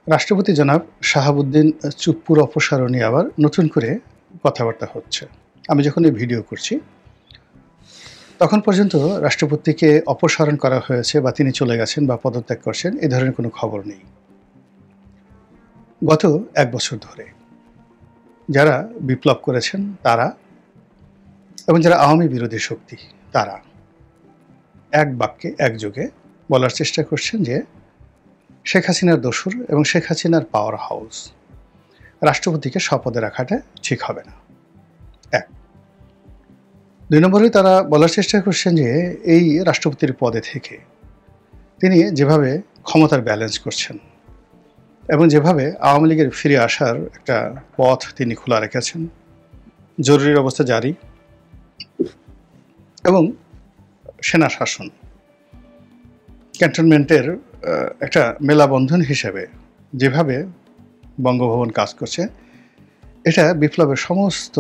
রাষ্ট্রপতি জনাব শাহাবুদ্দিন চুপ্পুর অপসারণ নিয়ে আবার নতুন করে কথাবার্তা হচ্ছে। আমি যখন এই ভিডিও করছি তখন পর্যন্ত রাষ্ট্রপতিকে অপসারণ করা হয়েছে বা তিনি চলে গেছেন বা পদত্যাগ করছেন এ ধরনের কোনো খবর নেই। গত ১ বছর ধরে যারা বিপ্লব করেছেন তারা এবং যারা আওয়ামী বিরোধী শক্তি তারা এক বাক্যে একযোগে বলার চেষ্টা করছেন যে শেখ হাসিনার দোসর এবং শেখ হাসিনার পাওয়ার হাউস রাষ্ট্রপতিকে শপথে রাখাটা ঠিক হবে না। ১ ২ নম্বরে তারা বলার চেষ্টা করছেন যে এই রাষ্ট্রপতির পদে থেকে তিনি যেভাবে ক্ষমতার ব্যালেন্স করছেন এবং যেভাবে আওয়ামী লীগের ফিরে আসার একটা পথ তিনি খোলা রেখেছেন, জরুরি অবস্থা জারি এবং সেনা শাসন ক্যান্টনমেন্টের একটা মেলাবন্ধন হিসেবে যেভাবে বঙ্গভবন কাজ করছে, এটা বিপ্লবের সমস্ত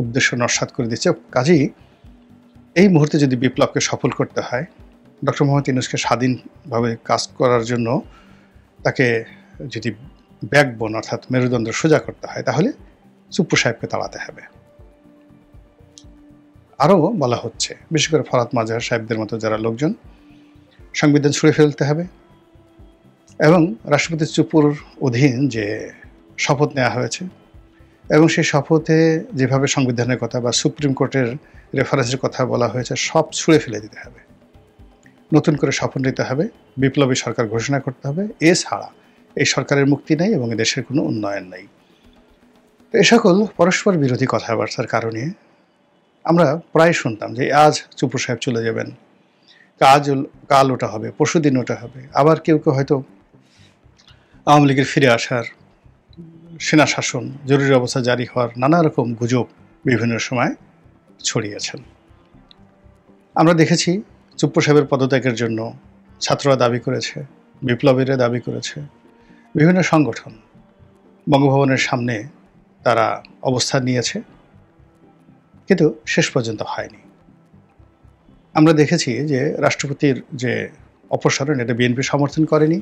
উদ্দেশ্য নস্যাৎ করে দিচ্ছে। কাজেই এই মুহূর্তে যদি বিপ্লবকে সফল করতে হয়, ডক্টর মোহাম্মদ ইউনূসকে স্বাধীনভাবে কাজ করার জন্য তাকে যদি ব্যাকবোন অর্থাৎ মেরুদণ্ড সোজা করতে হয়, তাহলে চুপ্পু সাহেবকে তাড়াতে হবে। আরও বলা হচ্ছে, বিশেষ করে ফরহাদ মাজাহার সাহেবদের মতো যারা লোকজন, সংবিধান ছুঁড়ে ফেলতে হবে এবং রাষ্ট্রপতি চুপ্পুর অধীন যে শপথ নেওয়া হয়েছে এবং সেই শপথে যেভাবে সংবিধানের কথা বা সুপ্রিম কোর্টের রেফারেন্সের কথা বলা হয়েছে সব ছুঁড়ে ফেলে দিতে হবে, নতুন করে শপথ নিতে হবে, বিপ্লবী সরকার ঘোষণা করতে হবে। এছাড়া এই সরকারের মুক্তি নেই এবং দেশের কোনো উন্নয়ন নেই। এ সকল পরস্পর বিরোধী কথাবার্তার কারণে আমরা প্রায় শুনতাম যে আজ চুপ্পু সাহেব চলে যাবেন, কাল ওটা হবে, পরশু দিন ওটা হবে। আবার কেউ কেউ হয়তো আওয়ামী লীগের ফিরে আসার, সেনা শাসন, জরুরি অবস্থা জারি হওয়ার নানা রকম গুজব বিভিন্ন সময় ছড়িয়েছেন। আমরা দেখেছি চুপ্পু সাহেবের পদত্যাগের জন্য ছাত্ররা দাবি করেছে, বিপ্লবীরা দাবি করেছে, বিভিন্ন সংগঠন বঙ্গভবনের সামনে তারা অবস্থান নিয়েছে, কিন্তু শেষ পর্যন্ত হয়নি। আমরা দেখেছি যে রাষ্ট্রপতির যে অপসারণ, এটা বিএনপি সমর্থন করেনি,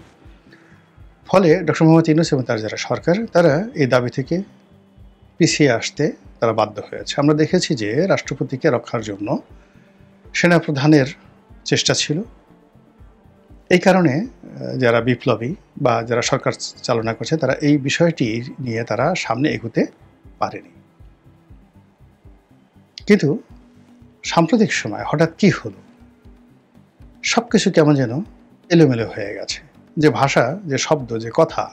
ফলে ডক্টর মোহাম্মদ ইউনূস এবং তার যারা সরকার তারা এই দাবি থেকে পিছিয়ে আসতে তারা বাধ্য হয়েছে। আমরা দেখেছি যে রাষ্ট্রপতিকে রক্ষার জন্য সেনাপ্রধানের চেষ্টা ছিল। এই কারণে যারা বিপ্লবী বা যারা সরকার চালনা করছে তারা এই বিষয়টি নিয়ে তারা সামনে এগোতে পারেনি। কিন্তু সাম্প্রতিক সময় হঠাৎ কি হলো, সব কিছু কেমন যেন এলোমেলো হয়ে গেছে। যে ভাষা, যে শব্দ, যে কথা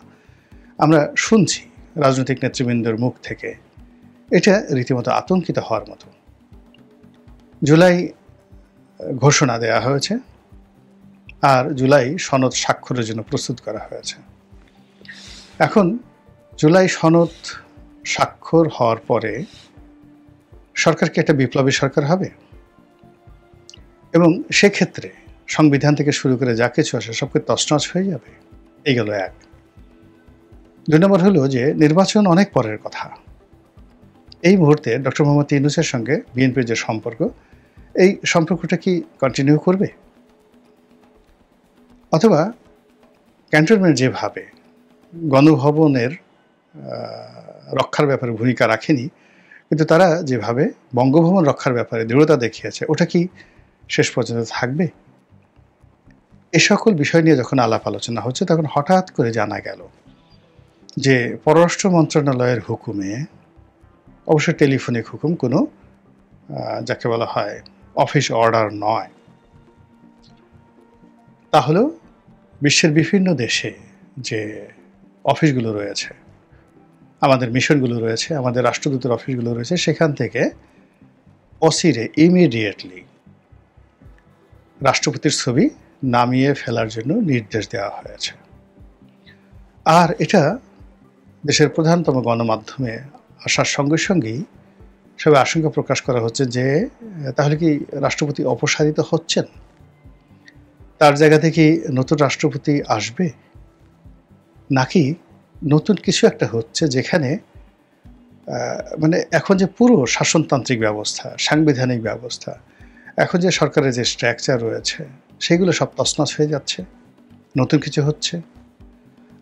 আমরা শুনছি রাজনৈতিক নেতৃবৃন্দের মুখ থেকে, এটা রীতিমতো আতঙ্কিত হওয়ার মতো। জুলাই ঘোষণা দেয়া হয়েছে আর জুলাই সনদ স্বাক্ষরের জন্য প্রস্তুত করা হয়েছে। এখন জুলাই সনদ স্বাক্ষর হওয়ার পরে সরকার কি একটা বিপ্লবী সরকার হবে? এবং সেক্ষেত্রে সংবিধান থেকে শুরু করে যা কিছু আসে সবকে তছনছ হয়ে যাবে। এই গেল ১। ২ নম্বর হলো যে নির্বাচন অনেক পরের কথা। এই মুহূর্তে ডক্টর মোহাম্মদ ইউনূসের সঙ্গে বিএনপির যে সম্পর্ক, এই সম্পর্কটা কি কন্টিনিউ করবে? অথবা ক্যান্টনমেন্ট যেভাবে গণভবনের রক্ষার ব্যাপারে ভূমিকা রাখেনি, কিন্তু তারা যেভাবে বঙ্গভবন রক্ষার ব্যাপারে দৃঢ়তা দেখিয়েছে, ওটা কি শেষ পর্যন্ত থাকবে? এ সকল বিষয় নিয়ে যখন আলাপ আলোচনা হচ্ছে তখন হঠাৎ করে জানা গেল যে পররাষ্ট্র মন্ত্রণালয়ের হুকুমে, অবশ্যই টেলিফোনিক হুকুম, কোনো যাকে বলা হয় অফিস অর্ডার নয়, তাহলেও বিশ্বের বিভিন্ন দেশে যে অফিসগুলো রয়েছে, আমাদের মিশনগুলো রয়েছে, আমাদের রাষ্ট্রদূতের অফিসগুলো রয়েছে, সেখান থেকে অচিরে ইমিডিয়েটলি রাষ্ট্রপতির ছবি নামিয়ে ফেলার জন্য নির্দেশ দেওয়া হয়েছে। আর এটা দেশের প্রধানতম গণমাধ্যমে আসার সঙ্গে সঙ্গেই সবাই আশঙ্কা প্রকাশ করা হচ্ছে যে তাহলে কি রাষ্ট্রপতি অপসারিত হচ্ছেন? তার জায়গা থেকে নতুন রাষ্ট্রপতি আসবে, নাকি নতুন কিছু একটা হচ্ছে যেখানে মানে এখন যে পুরো শাসনতান্ত্রিক ব্যবস্থা, সাংবিধানিক ব্যবস্থা, এখন যে সরকারের যে স্ট্রাকচার রয়েছে সেগুলো সব তছনছ হয়ে যাচ্ছে, নতুন কিছু হচ্ছে।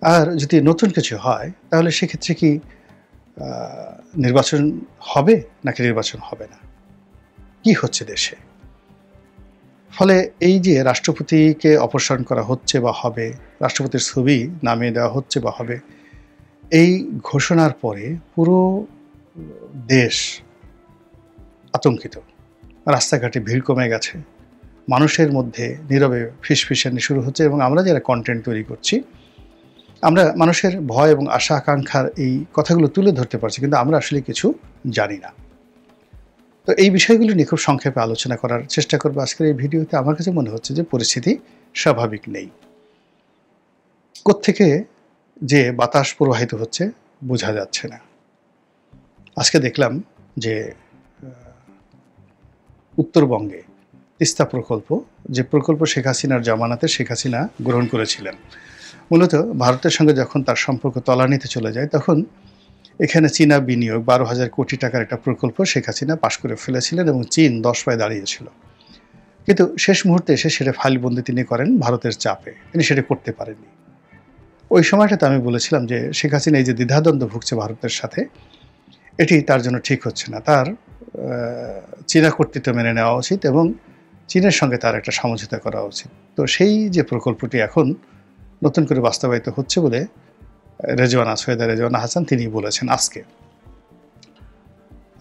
আর যদি নতুন কিছু হয় তাহলে সেক্ষেত্রে কি নির্বাচন হবে নাকি নির্বাচন হবে না? কি হচ্ছে দেশে? ফলে এই যে রাষ্ট্রপতিকে অপসারণ করা হচ্ছে বা হবে, রাষ্ট্রপতির ছবি নামিয়ে দেওয়া হচ্ছে বা হবে, এই ঘোষণার পরে পুরো দেশ আতঙ্কিত। রাস্তাঘাটে ভিড় কমে গেছে, মানুষের মধ্যে নীরবে ফিসফিসানি শুরু হচ্ছে এবং আমরা যারা কন্টেন্ট তৈরি করছি আমরা মানুষের ভয় এবং আশা আকাঙ্ক্ষার এই কথাগুলো তুলে ধরতে পারছি, কিন্তু আমরা আসলে কিছু জানি না। তো এই বিষয়গুলো নিয়ে খুব সংক্ষেপে আলোচনা করার চেষ্টা করবো আজকের এই ভিডিওতে। আমার কাছে মনে হচ্ছে যে পরিস্থিতি স্বাভাবিক নেই। কোত্থেকে যে বাতাস প্রবাহিত হচ্ছে বোঝা যাচ্ছে না। আজকে দেখলাম যে উত্তরবঙ্গে তিস্তা প্রকল্প, যে প্রকল্প শেখ হাসিনার জামানাতে শেখ হাসিনা গ্রহণ করেছিলেন, মূলত ভারতের সঙ্গে যখন তার সম্পর্ক তলানিতে চলে যায় তখন এখানে চীনা বিনিয়োগ 12,000 কোটি টাকার একটা প্রকল্প শেখ হাসিনা পাশ করে ফেলেছিলেন এবং চীন 10 পায়ে দাঁড়িয়েছিল। কিন্তু শেষ মুহূর্তে এসে সেটা ফাইলবন্দি তিনি করেন ভারতের চাপে, তিনি সেটা করতে পারেননি। ওই সময়টাতে আমি বলেছিলাম যে শেখ হাসিনা এই যে দ্বিধাদ্বন্দ্ব ভুগছে ভারতের সাথে, এটি তার জন্য ঠিক হচ্ছে না। তার চীনা কর্তৃত্ব মেনে নেওয়া উচিত এবং চীনের সঙ্গে তার একটা সমঝোতা করা উচিত। তো সেই যে প্রকল্পটি এখন নতুন করে বাস্তবায়িত হচ্ছে বলে সৈয়দা রেজওয়ানা হাসান তিনি বলেছেন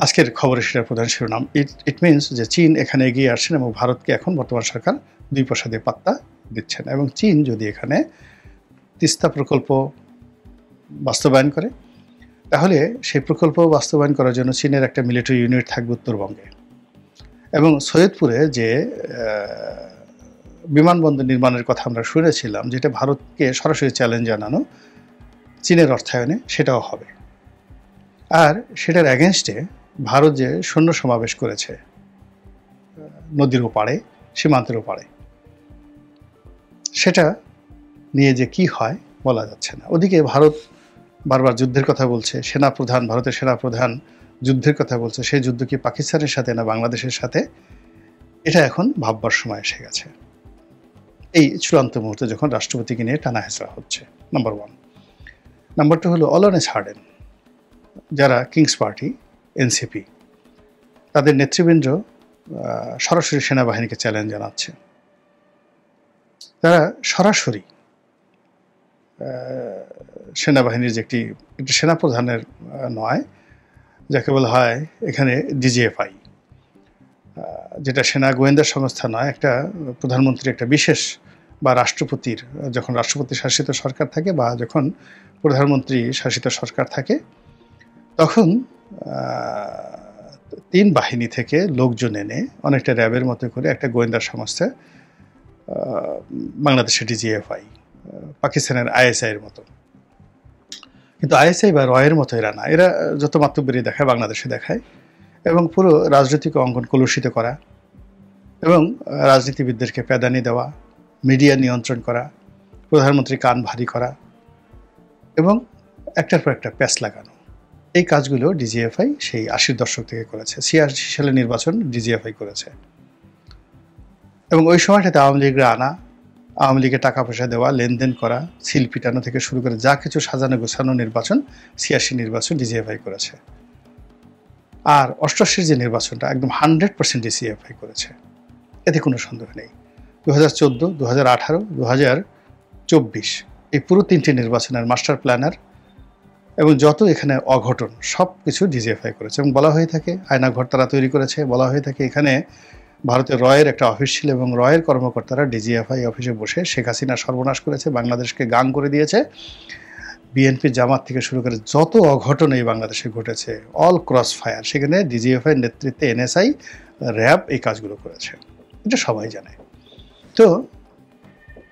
আজকের খবরে সেটার প্রধান শিরোনাম। ইট মিনস যে চীন এখানে এগিয়ে আসছেন এবং ভারতকে এখন বর্তমান সরকার দুই পয়সা দিয়ে পাত্তা দিচ্ছেন। এবং চীন যদি এখানে তিস্তা প্রকল্প বাস্তবায়ন করে তাহলে সেই প্রকল্প বাস্তবায়ন করার জন্য চীনের একটা মিলিটারি ইউনিট থাকবে উত্তরবঙ্গে। এবং সৈয়দপুরে যে বিমানবন্দর নির্মাণের কথা আমরা শুনেছিলাম, যেটা ভারতকে সরাসরি চ্যালেঞ্জ জানানো চীনের অর্থায়নে, সেটাও হবে। আর সেটার অ্যাগেনস্টে ভারত যে সৈন্য সমাবেশ করেছে নদীর ওপারে, সীমান্তের ওপারে, সেটা নিয়ে যে কি হয় বলা যাচ্ছে না। ওদিকে ভারত বারবার যুদ্ধের কথা বলছে, ভারতের সেনাপ্রধান যুদ্ধের কথা বলছে। সেই যুদ্ধ কি পাকিস্তানের সাথে না বাংলাদেশের সাথে, এটা এখন ভাববার সময় এসে গেছে এই চূড়ান্ত মুহূর্তে যখন রাষ্ট্রপতিকে নিয়ে টানা হেঁচড়া হচ্ছে। নাম্বার 1। নাম্বার 2 হলো অলনেস হার্ডেন, যারা কিংস পার্টি এনসিপি, তাদের নেতৃবৃন্দ সরাসরি সেনাবাহিনীকে চ্যালেঞ্জ জানাচ্ছে। তারা সরাসরি সেনাবাহিনীর যে একটি সেনাপ্রধানের নয়, যাকে বলা হয় এখানে ডিজিএফআই, যেটা সেনা গোয়েন্দা সংস্থা নয়, একটা প্রধানমন্ত্রীর একটা বিশেষ বা রাষ্ট্রপতির, যখন রাষ্ট্রপতি শাসিত সরকার থাকে বা যখন প্রধানমন্ত্রী শাসিত সরকার থাকে তখন 3 বাহিনী থেকে লোকজন এনে অনেকটা র্যাবের মতো করে একটা গোয়েন্দা সংস্থা, বাংলাদেশের ডিজিএফআই, পাকিস্তানের আইএসআই এর মতো। কিন্তু আইএসআই বা রয়ের মতো এরা না, এরা যত মাতব্বরি দেখায় বাংলাদেশে দেখায় এবং পুরো রাজনৈতিক অঙ্গন কলুষিত করা এবং রাজনীতিবিদদেরকে প্যাদানি দেওয়া, মিডিয়া নিয়ন্ত্রণ করা, প্রধানমন্ত্রী কান ভারী করা এবং একটার পর একটা প্যাচ লাগানো, এই কাজগুলো ডিজিএফআই সেই 80-র দশক থেকে করেছে। 86 সালে নির্বাচন ডিজিএফআই করেছে এবং ওই সময়টাতে আওয়ামী লীগরা আনা, আওয়ামী লীগের টাকা পয়সা দেওয়া, লেনদেন করা, সিল পিটানো থেকে শুরু করে যা কিছু সাজানো গোছানো নির্বাচন, 86 নির্বাচন ডিজিএফআই করেছে। আর 88 যে নির্বাচনটা একদম 100% ডিজিএফআই করেছে, এতে কোনো সন্দেহ নেই। 2014, 2018, 2024 এই পুরো 3টি নির্বাচনের মাস্টার প্ল্যানার এবং যত এখানে অঘটন সব কিছু ডিজিএফআই করেছে। এবং বলা হয়ে থাকে আয়নাঘর তারা তৈরি করেছে, বলা হয়ে থাকে এখানে ভারতের রয়ের একটা অফিস ছিল এবং রয়ের কর্মকর্তারা ডিজিএফআই অফিসে বসে শেখ হাসিনা সর্বনাশ করেছে, বাংলাদেশকে গাং করে দিয়েছে। বিএনপি জামাত থেকে শুরু করে যত অঘটন এই বাংলাদেশে ঘটেছে, অল ক্রস ফায়ার, সেখানে ডিজিএফআই নেতৃত্বে এনএসআই, র্যাব এই কাজগুলো করেছে, এটা সবাই জানে। তো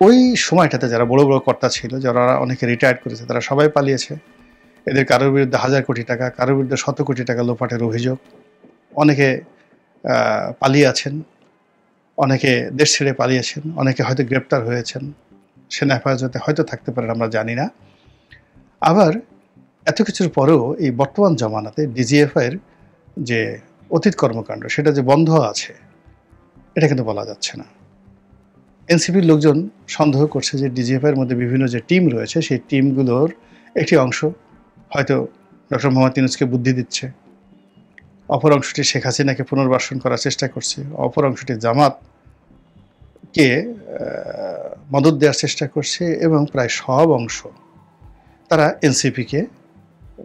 ওই সময়টাতে যারা বড় বড় কর্তা ছিল, যারা অনেকে রিটায়ার্ড করেছে, তারা সবাই পালিয়েছে। এদের কারোর বিরুদ্ধে 1000 কোটি টাকা, কারোর বিরুদ্ধে 100 কোটি টাকা লোপাটের অভিযোগ। অনেকে পালিয়ে আছেন, অনেকে দেশ ছেড়ে পালিয়েছেন, অনেকে হয়তো গ্রেপ্তার হয়েছেন, সেনা হেফাজতে হয়তো থাকতে পারেন, আমরা জানি না। আবার এত কিছুর পরেও এই বর্তমান জামানাতে ডিজিএফআইয়ের যে অতীত কর্মকাণ্ড সেটা যে বন্ধ আছে এটা কিন্তু বলা যাচ্ছে না। এনসিপির লোকজন সন্দেহ করছে যে ডিজিএফআইয়ের মধ্যে বিভিন্ন যে টিম রয়েছে সেই টিমগুলোর একটি অংশ হয়তো ডক্টর মোহাম্মদ ইউনূসকে বুদ্ধি দিচ্ছে, অপর অংশটি শেখ হাসিনাকে পুনর্বাসন করার চেষ্টা করছে, অপর অংশটি জামাতকে মদত দেওয়ার চেষ্টা করছে, এবং প্রায় সব অংশ তারা এনসিপিকে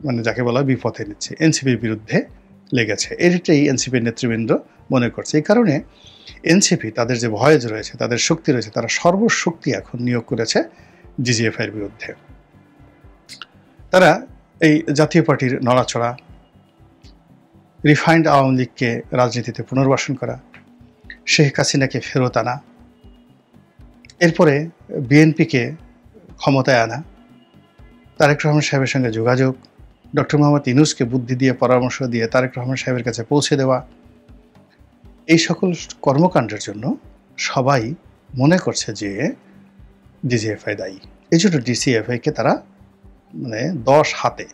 মানে যাকে বলা বিপথে নিচ্ছে, এনসিপির বিরুদ্ধে লেগেছে। এটাই এনসিপির নেতৃবৃন্দ মনে করছে। এই কারণে এনসিপি তাদের যে ভয়েস রয়েছে, তাদের শক্তি রয়েছে, তারা সর্বশক্তি এখন নিয়োগ করেছে ডিজিএফআইয়ের বিরুদ্ধে। তারা এই জাতীয় পার্টির নড়াচড়া, রিফাইন্ড আওয়ামী লীগকে রাজনীতিতে পুনর্বাসন করা, শেখ হাসিনাকে ফেরত আনা, এরপরে বিএনপিকে ক্ষমতায় আনা, তারেক রহমান সাহেবের সঙ্গে যোগাযোগ, ডক্টর মোহাম্মদ ইউনূসকে বুদ্ধি দিয়ে পরামর্শ দিয়ে তারেক রহমান সাহেবের কাছে পৌঁছে দেওয়া, এই সকল কর্মকাণ্ডের জন্য সবাই মনে করছে যে ডিজিএফআই দায়ী। এই জন্য ডিজিএফআইকে তারা মানে 10 হাতে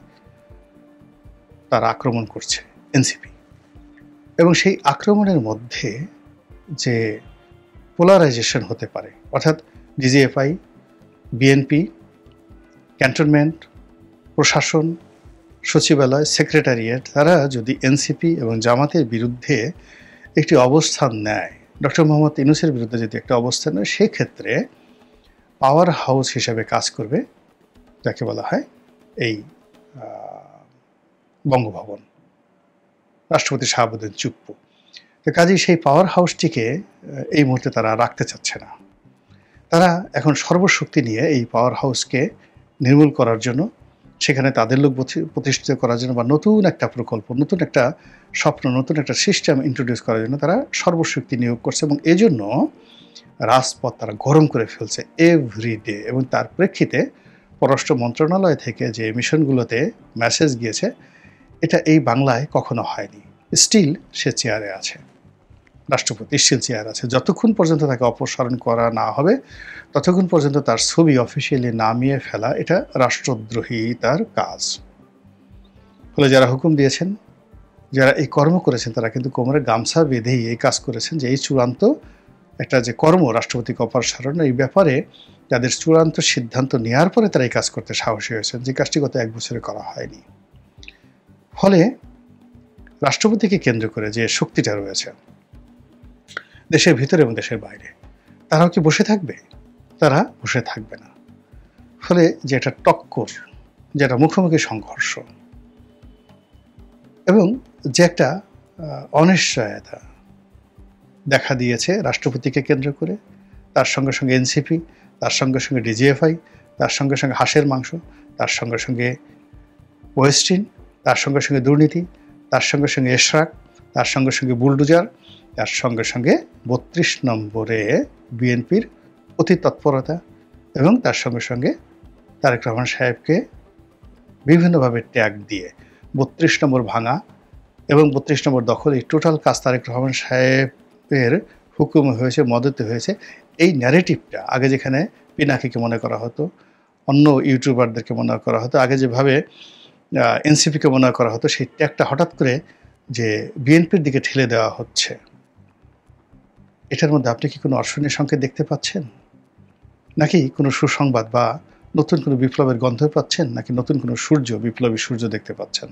তারা আক্রমণ করছে এনসিপি। এবং সেই আক্রমণের মধ্যে যে পোলারাইজেশন হতে পারে, অর্থাৎ ডিজিএফআই, বিএনপি, ক্যান্টনমেন্ট, প্রশাসন, সচিবালয়, সেক্রেটারিয়েট, তারা যদি এনসিপি এবং জামাতের বিরুদ্ধে একটি অবস্থান নেয়, ডক্টর মোহাম্মদ ইউনূসের বিরুদ্ধে যদি একটা অবস্থান নেয়, সেক্ষেত্রে পাওয়ার হাউস হিসেবে কাজ করবে যাকে বলা হয় এই বঙ্গভবন, রাষ্ট্রপতি শাহাবুদ্দিন চুপ্পু। তো কাজেই সেই পাওয়ার হাউসটিকে এই মুহূর্তে তারা রাখতে চাচ্ছে না। তারা এখন সর্বশক্তি নিয়ে এই পাওয়ার হাউসকে নির্মূল করার জন্য, সেখানে তাদের লোক প্রতিষ্ঠিত করার জন্য, বা নতুন একটা প্রকল্প, নতুন একটা স্বপ্ন, নতুন একটা সিস্টেম ইন্ট্রোডিউস করার জন্য তারা সর্বশক্তি নিয়োগ করছে। এবং এজন্য রাজপথ তারা গরম করে ফেলছে এভরিডে। এবং তার প্রেক্ষিতে পররাষ্ট্র মন্ত্রণালয় থেকে যে মিশনগুলোতে মেসেজ গিয়েছে, এটা এই বাংলায় কখনো হয়নি। স্টিল সে চেয়ারে আছে, রাষ্ট্রপতি স্টিল চেয়ার আছে। যতক্ষণ পর্যন্ত তাকে অপসারণ করা না হবে ততক্ষণ পর্যন্ত তার ছবি অফিসিয়ালি নামিয়ে ফেলা এটা রাষ্ট্রদ্রোহী তার কাজ। ফলে যারা হুকুম দিয়েছেন, যারা এই কর্ম করেছেন, তারা কিন্তু কোমরে গামছা বেঁধেই এই কাজ করেছেন যে এই চূড়ান্ত একটা যে কর্ম রাষ্ট্রপতিকে অপসারণ, এই ব্যাপারে তাদের চূড়ান্ত সিদ্ধান্ত নেওয়ার পরে তারা এই কাজ করতে সাহসী হয়েছেন, যে কাজটি গত 1 বছরে করা হয়নি। ফলে রাষ্ট্রপতিকে কেন্দ্র করে যে শক্তিটা রয়েছে দেশের ভিতরে এবং দেশের বাইরে, তারাও কি বসে থাকবে? তারা বসে থাকবে না। ফলে যেটা টক্কর, যেটা মুখোমুখি সংঘর্ষ, এবং যে একটা অনিশ্চয়তা দেখা দিয়েছে রাষ্ট্রপতিকে কেন্দ্র করে, তার সঙ্গে সঙ্গে এনসিপি, তার সঙ্গে সঙ্গে ডিজিএফআই, তার সঙ্গে সঙ্গে হাঁসের মাংস, তার সঙ্গে সঙ্গে ওয়েস্টিন, তার সঙ্গে সঙ্গে দুর্নীতি, তার সঙ্গে সঙ্গে এশরাক, তার সঙ্গে সঙ্গে বুলডোজার, তার সঙ্গে সঙ্গে 32 নম্বরে বিএনপির অতি তৎপরতা, এবং তার সঙ্গে সঙ্গে তারেক রহমান সাহেবকে বিভিন্নভাবে ট্যাগ দিয়ে 32 নম্বর ভাঙা এবং 32 নম্বর দখল, এই টোটাল কাজ তারেক রহমান সাহেবের হুকুমে হয়েছে, মদতে হয়েছে। এই ন্যারেটিভটা আগে যেখানে পিনাকিকে মনে করা হতো, অন্য ইউটিউবারদেরকে মনে করা হতো, আগে যেভাবে এনসিপিকে মনে করা হতো, সেই ট্যাগটা হঠাৎ করে যে বিএনপির দিকে ঠেলে দেওয়া হচ্ছে, এটার মধ্যে আপনি কি কোনো অর্শনীয় সংকেত দেখতে পাচ্ছেন? নাকি কোনো সুসংবাদ বা নতুন কোনো বিপ্লবের গন্ধ পাচ্ছেন? নাকি নতুন কোনো সূর্য, বিপ্লবী সূর্য দেখতে পাচ্ছেন?